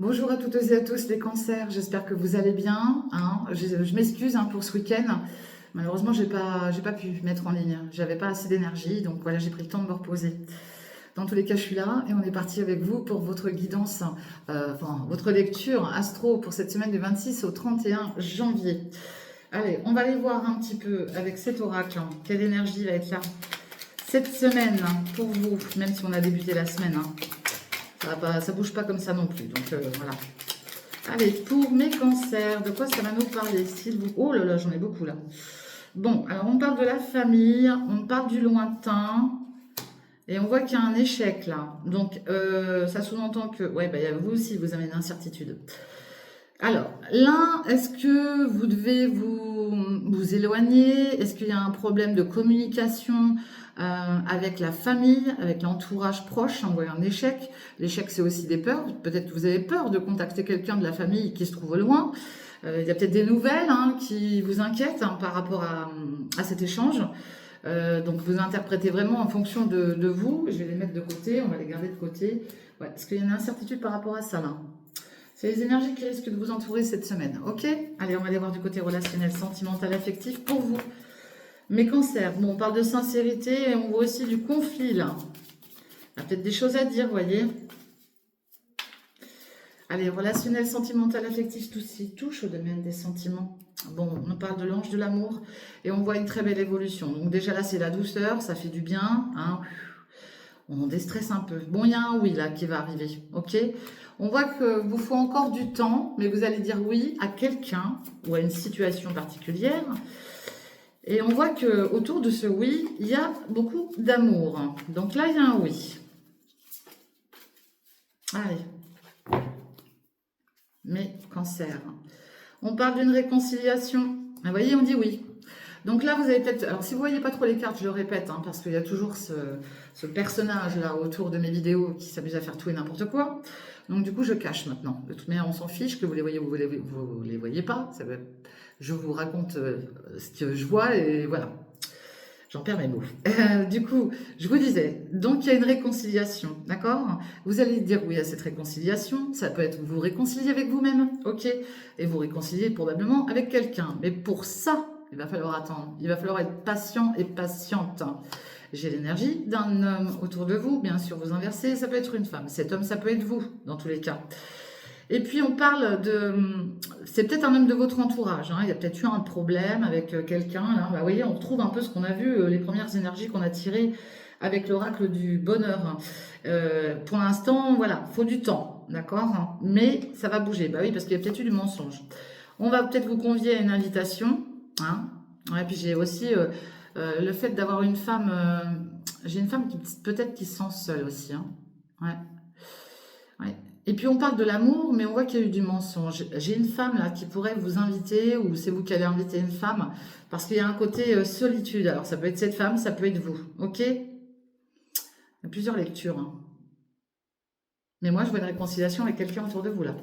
Bonjour à toutes et à tous les cancers, j'espère que vous allez bien. Je m'excuse pour ce week-end. Malheureusement, j'ai pas pu mettre en ligne. J'avais pas assez d'énergie, donc voilà, j'ai pris le temps de me reposer. Dans tous les cas, je suis là et on est parti avec vous pour votre guidance, votre lecture astro pour cette semaine du 26 au 31 janvier. Allez, on va aller voir un petit peu avec cet oracle, quelle énergie va être là cette semaine pour vous, même si on a débuté la semaine. Ça bouge pas comme ça non plus, donc voilà. Allez, pour mes cancers, de quoi ça va nous parler, s'il vous... Oh là là, j'en ai beaucoup là. Bon, alors on parle de la famille, on parle du lointain, et on voit qu'il y a un échec là. Donc, ça sous-entend que, ouais, bah, vous aussi, vous avez une incertitude. Alors, là, est-ce que vous devez vous éloigner? Est-ce qu'il y a un problème de communication avec la famille, avec l'entourage proche? On voit un échec. L'échec, c'est aussi des peurs. Peut-être que vous avez peur de contacter quelqu'un de la famille qui se trouve loin. Il y a peut-être des nouvelles qui vous inquiètent par rapport à cet échange. Donc, vous interprétez vraiment en fonction de vous. Je vais les mettre de côté, on va les garder de côté. Ouais, parce qu'il y a une incertitude par rapport à ça là. C'est les énergies qui risquent de vous entourer cette semaine, ok? Allez, on va aller voir du côté relationnel, sentimental, affectif pour vous. Mes cancers, bon, on parle de sincérité et on voit aussi du conflit, là. Il y a peut-être des choses à dire, vous voyez? Allez, relationnel, sentimental, affectif, tout s'y touche au domaine des sentiments. Bon, on parle de l'ange de l'amour et on voit une très belle évolution. Donc déjà là, c'est la douceur, ça fait du bien, on déstresse un peu. Bon, il y a un oui là qui va arriver, ok? On voit que vous faut encore du temps, mais vous allez dire oui à quelqu'un ou à une situation particulière. Et on voit que autour de ce oui, il y a beaucoup d'amour. Donc là, il y a un oui. Allez. Mais cancer. On parle d'une réconciliation. Vous voyez, on dit oui. Donc là, vous avez peut-être... Alors, si vous ne voyez pas trop les cartes, je le répète, parce qu'il y a toujours ce personnage-là autour de mes vidéos qui s'amuse à faire tout et n'importe quoi. Donc, du coup, je cache maintenant. De toute manière, on s'en fiche que vous les voyez ou vous les voyez pas. Je vous raconte ce que je vois et voilà. J'en perds mes mots. Du coup, je vous disais, donc il y a une réconciliation, d'accord? Vous allez dire oui à cette réconciliation. Ça peut être vous réconcilier avec vous-même, ok? Et vous réconcilier probablement avec quelqu'un. Mais pour ça, il va falloir attendre. Il va falloir être patient et patiente. J'ai l'énergie d'un homme autour de vous. Bien sûr, vous inversez, ça peut être une femme. Cet homme, ça peut être vous, dans tous les cas. Et puis, on parle de... C'est peut-être un homme de votre entourage. Il y a peut-être eu un problème avec quelqu'un. Là, vous voyez, on retrouve un peu ce qu'on a vu, les premières énergies qu'on a tirées avec l'oracle du bonheur. Pour l'instant, voilà, faut du temps, d'accord? Mais ça va bouger. Bah oui, parce qu'il y a peut-être eu du mensonge. On va peut-être vous convier à une invitation. Ouais, puis j'ai aussi le fait d'avoir une femme. J'ai une femme qui peut-être qui se sent seule aussi. Ouais. Ouais. Et puis on parle de l'amour, mais on voit qu'il y a eu du mensonge. J'ai une femme là qui pourrait vous inviter, ou c'est vous qui allez inviter une femme, parce qu'il y a un côté solitude. Alors ça peut être cette femme, ça peut être vous. Ok? Il y a plusieurs lectures. Mais moi je vois une réconciliation avec quelqu'un autour de vous là.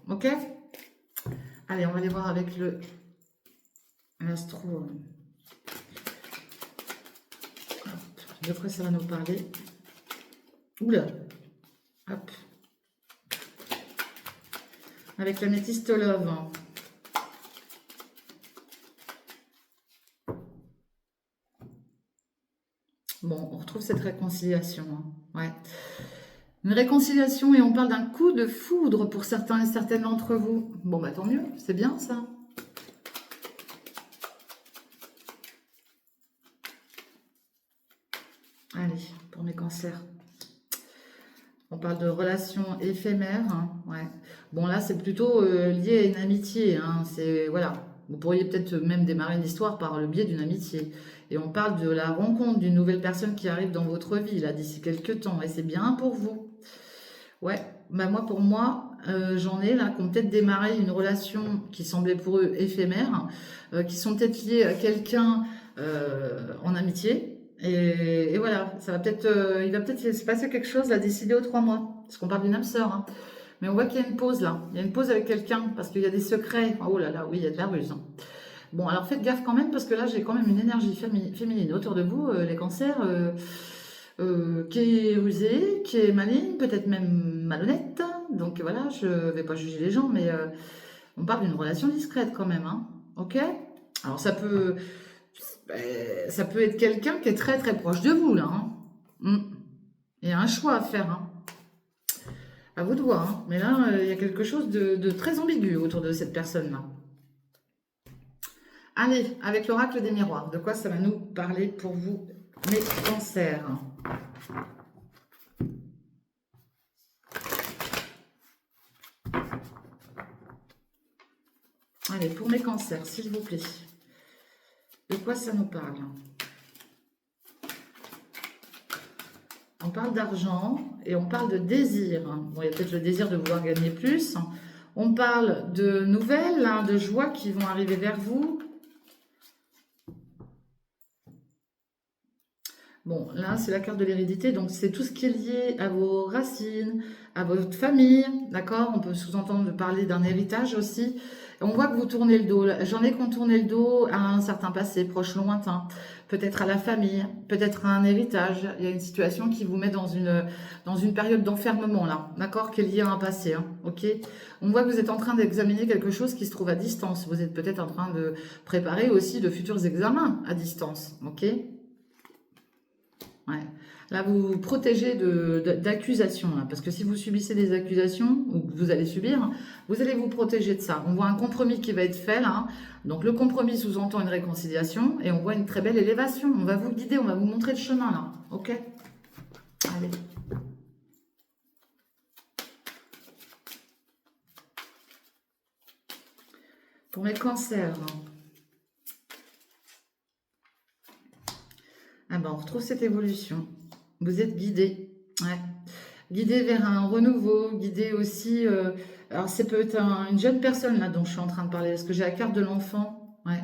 Ok? Allez, on va aller voir avec l'astro. De quoi ça va nous parler? Oula! Hop! Avec la métiste love. Bon, on retrouve cette réconciliation. Ouais. Une réconciliation et on parle d'un coup de foudre pour certains et certaines d'entre vous. Bon, bah tant mieux, c'est bien ça. Allez, pour mes cancers. On parle de relations éphémères. Ouais. Bon, là, c'est plutôt lié à une amitié. C'est, voilà. Vous pourriez peut-être même démarrer une histoire par le biais d'une amitié. Et on parle de la rencontre d'une nouvelle personne qui arrive dans votre vie, là, d'ici quelques temps. Et c'est bien pour vous. Ouais, bah moi, pour moi, j'en ai là qui ont peut-être démarré une relation qui semblait pour eux éphémère, qui sont peut-être liés à quelqu'un en amitié. Et voilà, ça va peut-être, il va peut-être se passer quelque chose là d'ici 2 ou 3 mois, parce qu'on parle d'une âme sœur. Mais on voit qu'il y a une pause là, il y a une pause avec quelqu'un, parce qu'il y a des secrets. Oh là là, oui, il y a de la ruse. Bon, alors faites gaffe quand même, parce que là, j'ai quand même une énergie féminine autour de vous, les cancers, qui est rusée, qui est maligne, peut-être même malhonnête. Donc voilà, je vais pas juger les gens, mais on parle d'une relation discrète quand même, hein. Ok? Alors ça peut être quelqu'un qui est très très proche de vous, là, hein. Il y a un choix à faire, hein. À vous de voir, hein. Mais là, il y a quelque chose de très ambigu autour de cette personne-là. Allez, avec l'oracle des miroirs, de quoi ça va nous parler pour vous, mes cancers? Allez, pour mes cancers, s'il vous plaît. De quoi ça nous parle? On parle d'argent et on parle de désir. Bon, il y a peut-être le désir de vouloir gagner plus. On parle de nouvelles, hein, de joies qui vont arriver vers vous. Bon, là, c'est la carte de l'hérédité, donc c'est tout ce qui est lié à vos racines, à votre famille, d'accord? On peut sous-entendre parler d'un héritage aussi. On voit que vous tournez le dos. J'en ai qu'on tournait le dos à un certain passé proche, lointain. Peut-être à la famille, peut-être à un héritage. Il y a une situation qui vous met dans une période d'enfermement, là, d'accord? Qui est liée à un passé, hein, ok? On voit que vous êtes en train d'examiner quelque chose qui se trouve à distance. Vous êtes peut-être en train de préparer aussi de futurs examens à distance, ok? Ouais. Là, vous vous protégez d'accusations, parce que si vous subissez des accusations, ou que vous allez subir, vous allez vous protéger de ça. On voit un compromis qui va être fait, là. Donc, le compromis sous-entend une réconciliation, et on voit une très belle élévation. On va vous guider, on va vous montrer le chemin, là. Ok? Allez. Pour mes cancers. Ah ben, on retrouve cette évolution. Vous êtes guidé, ouais. Guidé vers un renouveau, guidé aussi. Alors, c'est peut-être une jeune personne là dont je suis en train de parler, parce que j'ai la carte de l'enfant, ouais,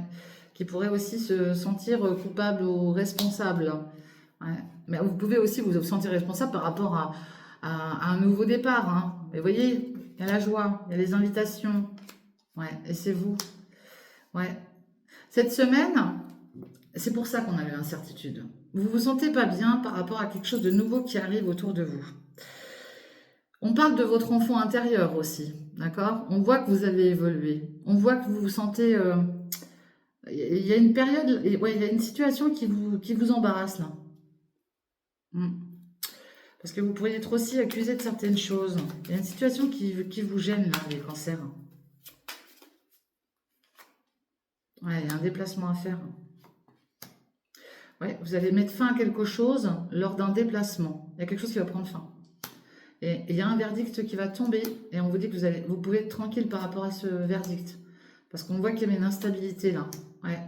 qui pourrait aussi se sentir coupable ou responsable. Ouais. Mais vous pouvez aussi vous sentir responsable par rapport à un nouveau départ, hein. Mais vous voyez, il y a la joie, il y a les invitations, ouais, et c'est vous, ouais. Cette semaine, c'est pour ça qu'on a eu l'incertitude. Vous vous sentez pas bien par rapport à quelque chose de nouveau qui arrive autour de vous. On parle de votre enfant intérieur aussi, d'accord? On voit que vous avez évolué. On voit que vous vous sentez... il y a une période, ouais, il y a une situation qui vous embarrasse là. Parce que vous pourriez être aussi accusé de certaines choses. Il y a une situation qui vous gêne là, les cancers. Ouais, il y a un déplacement à faire. Ouais, vous allez mettre fin à quelque chose lors d'un déplacement. Il y a quelque chose qui va prendre fin. Et il y a un verdict qui va tomber et on vous dit que vous pouvez être tranquille par rapport à ce verdict. Parce qu'on voit qu'il y a une instabilité là. Ouais.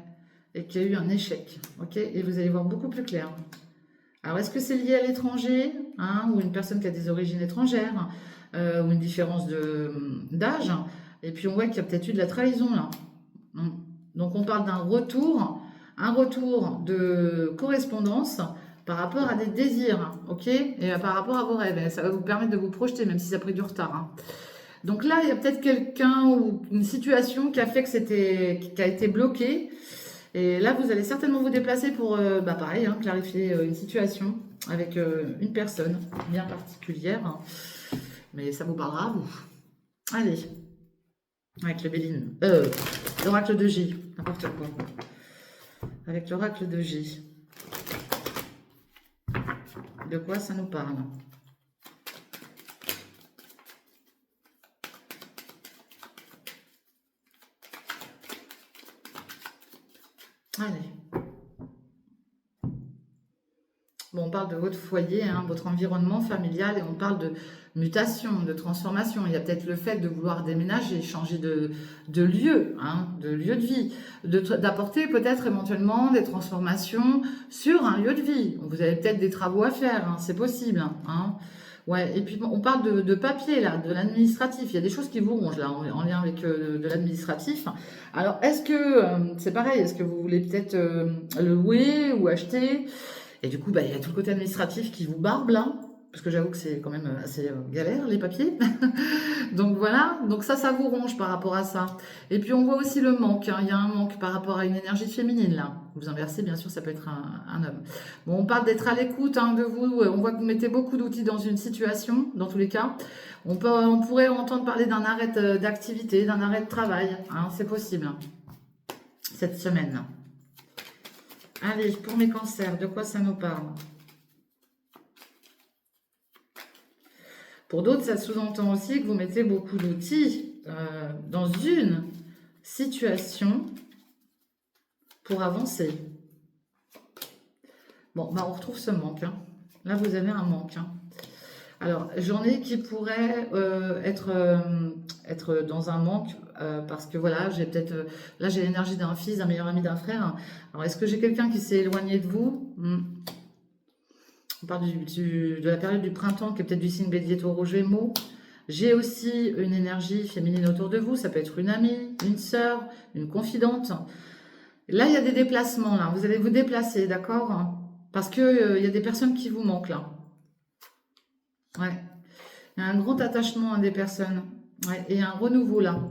Et qu'il y a eu un échec. Ok? Et vous allez voir beaucoup plus clair. Alors, est-ce que c'est lié à l'étranger, hein, ou une personne qui a des origines étrangères, ou une différence d'âge? Et puis on voit qu'il y a peut-être eu de la trahison là. Donc on parle d'un retour, un retour de correspondance par rapport à des désirs, ok? Et par rapport à vos rêves. Et ça va vous permettre de vous projeter, même si ça a pris du retard, hein. Donc là, il y a peut-être quelqu'un ou une situation qui a fait qui a été bloquée. Et là, vous allez certainement vous déplacer pour, pareil, hein, clarifier une situation avec une personne bien particulière. Mais ça vous parlera à vous. Allez, avec le Béline. L'oracle de J, n'importe quoi. Avec l'oracle de J. De quoi ça nous parle? Allez. Bon, on parle de votre foyer, hein, votre environnement familial, et on parle de mutation, de transformation. Il y a peut-être le fait de vouloir déménager, changer de lieu, hein, de lieu de vie, d'apporter peut-être éventuellement des transformations sur un lieu de vie. Vous avez peut-être des travaux à faire, hein, c'est possible, hein. Ouais, et puis on parle de papier, là, de l'administratif. Il y a des choses qui vous rongent, là, en lien avec de l'administratif. Alors, est-ce que, c'est pareil, est-ce que vous voulez peut-être le louer ou acheter? Et du coup, il y a tout le côté administratif qui vous barbe, là. Parce que j'avoue que c'est quand même assez galère, les papiers. Donc voilà, donc ça vous ronge par rapport à ça. Et puis on voit aussi le manque, hein. Il y a un manque par rapport à une énergie féminine là. Vous inversez, bien sûr, ça peut être un homme. Bon, on parle d'être à l'écoute hein, de vous. On voit que vous mettez beaucoup d'outils dans une situation, dans tous les cas. On pourrait entendre parler d'un arrêt d'activité, d'un arrêt de travail. Hein, c'est possible, hein, cette semaine. Allez, pour mes cancers, de quoi ça nous parle? Pour d'autres, ça sous-entend aussi que vous mettez beaucoup d'outils dans une situation pour avancer. Bon, bah on retrouve ce manque. Hein. Là, vous avez un manque. Hein. Alors, j'en ai qui pourraient être dans un manque parce que voilà, j'ai peut-être... là, j'ai l'énergie d'un fils, d'un meilleur ami, d'un frère. Alors, est-ce que j'ai quelqu'un qui s'est éloigné de vous? On parle de la période du printemps qui est peut-être du signe Bélier, Taureau, Gémeaux. J'ai aussi une énergie féminine autour de vous. Ça peut être une amie, une sœur, une confidente. Là, il y a des déplacements. Là, vous allez vous déplacer, d'accord? Parce que il y a des personnes qui vous manquent là. Ouais. Il y a un grand attachement à des personnes. Ouais. Et il y a un renouveau là.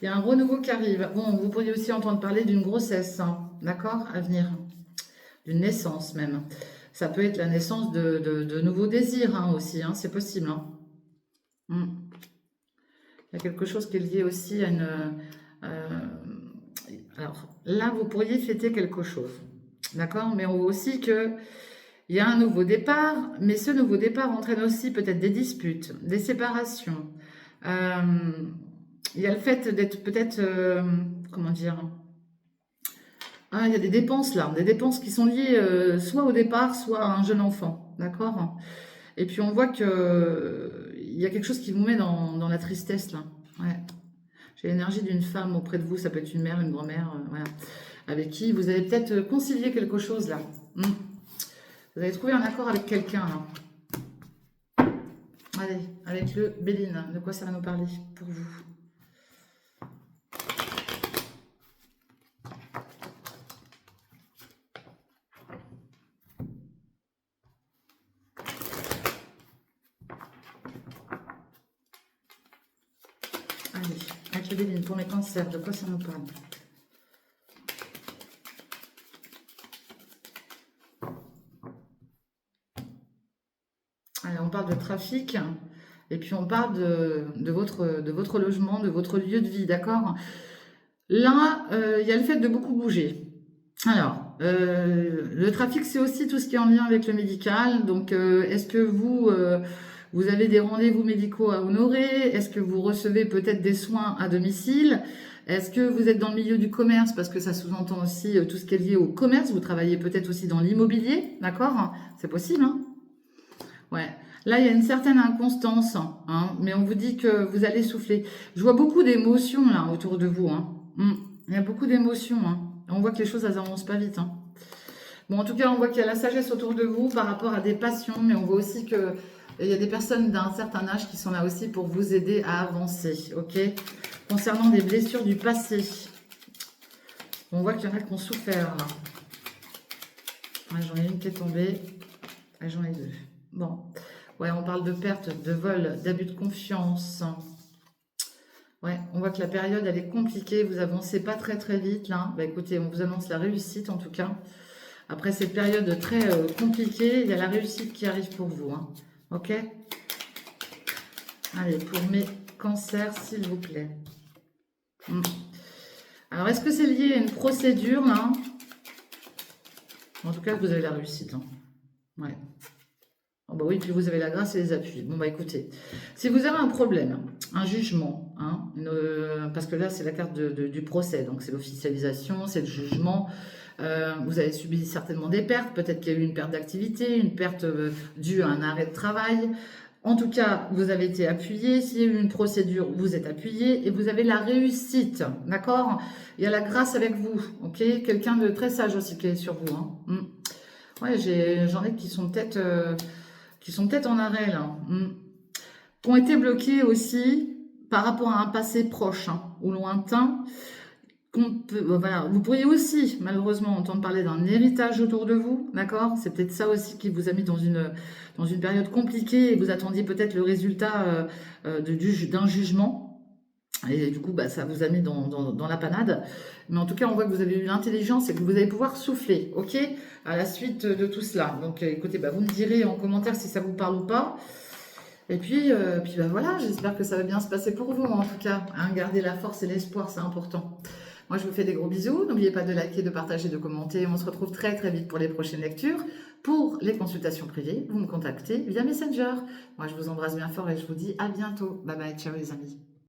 Il y a un renouveau qui arrive. Bon, vous pourriez aussi entendre parler d'une grossesse, hein, d'accord, à venir. D'une naissance même. Ça peut être la naissance de nouveaux désirs hein, aussi, hein, c'est possible. Hein. Il y a quelque chose qui est lié aussi à une... alors là, vous pourriez fêter quelque chose, d'accord? Mais on voit aussi que il y a un nouveau départ, mais ce nouveau départ entraîne aussi peut-être des disputes, des séparations. Il y a le fait d'être peut-être... comment dire? Ah, il y a des dépenses là, des dépenses qui sont liées soit au départ, soit à un jeune enfant, d'accord? Et puis on voit que il y a quelque chose qui vous met dans la tristesse là. Ouais. J'ai l'énergie d'une femme auprès de vous, ça peut être une mère, une grand-mère, voilà, avec qui vous allez peut-être concilier quelque chose là. Vous allez trouver un accord avec quelqu'un là. Allez, avec le Béline, de quoi ça va nous parler pour vous? Allez, avec le Béline, pour mes cancers, de quoi ça nous parle? Allez, on parle de trafic, et puis on parle de votre logement, de votre lieu de vie, d'accord? Là, il y a le fait de beaucoup bouger. Alors, le trafic, c'est aussi tout ce qui est en lien avec le médical. Donc, est-ce que vous avez des rendez-vous médicaux à honorer? Est-ce que vous recevez peut-être des soins à domicile? Est-ce que vous êtes dans le milieu du commerce? Parce que ça sous-entend aussi tout ce qui est lié au commerce. Vous travaillez peut-être aussi dans l'immobilier, d'accord? C'est possible, hein? Ouais. Là, il y a une certaine inconstance, hein, mais on vous dit que vous allez souffler. Je vois beaucoup d'émotions là autour de vous. Hein. Il y a beaucoup d'émotions. Hein. On voit que les choses, elles n'avancent pas vite. Hein. Bon, en tout cas, on voit qu'il y a la sagesse autour de vous par rapport à des passions, mais on voit aussi que il y a des personnes d'un certain âge qui sont là aussi pour vous aider à avancer, ok? Concernant des blessures du passé, on voit qu'il y en a qui ont souffert, là. Ouais, j'en ai une qui est tombée, et j'en ai deux. Bon, ouais, on parle de perte, de vol, d'abus de confiance. Ouais, on voit que la période, elle est compliquée, vous avancez pas très très vite, là. Bah écoutez, on vous annonce la réussite, en tout cas. Après cette période très compliquée, il y a la réussite qui arrive pour vous, hein. Ok? Allez, pour mes cancers, s'il vous plaît. Alors, est-ce que c'est lié à une procédure, là? En tout cas, vous avez la réussite. Hein. Ouais. Oh bah oui, puis vous avez la grâce et les appuis. Bon, bah écoutez, si vous avez un problème, un jugement, hein, parce que là, c'est la carte du procès, donc c'est l'officialisation, c'est le jugement. Vous avez subi certainement des pertes, peut-être qu'il y a eu une perte d'activité, une perte due à un arrêt de travail. En tout cas, vous avez été appuyé. S'il y a eu une procédure, vous êtes appuyé et vous avez la réussite, d'accord? Il y a la grâce avec vous, ok? Quelqu'un de très sage aussi qui est sur vous. Hein. Ouais, j'en ai qui sont peut-être en arrêt là, qui ont été bloqués aussi par rapport à un passé proche hein, ou lointain. voilà, vous pourriez aussi, malheureusement, entendre parler d'un héritage autour de vous, d'accord? C'est peut-être ça aussi qui vous a mis dans une période compliquée et vous attendiez peut-être le résultat d'un jugement. Et du coup, bah, ça vous a mis dans la panade. Mais en tout cas, on voit que vous avez eu l'intelligence et que vous allez pouvoir souffler, ok? À la suite de tout cela. Donc, écoutez, bah, vous me direz en commentaire si ça vous parle ou pas. Et puis bah, voilà, j'espère que ça va bien se passer pour vous, en tout cas. Hein, gardez la force et l'espoir, c'est important. Moi, je vous fais des gros bisous. N'oubliez pas de liker, de partager, de commenter. On se retrouve très très vite pour les prochaines lectures. Pour les consultations privées, vous me contactez via Messenger. Moi, je vous embrasse bien fort et je vous dis à bientôt. Bye bye, ciao les amis.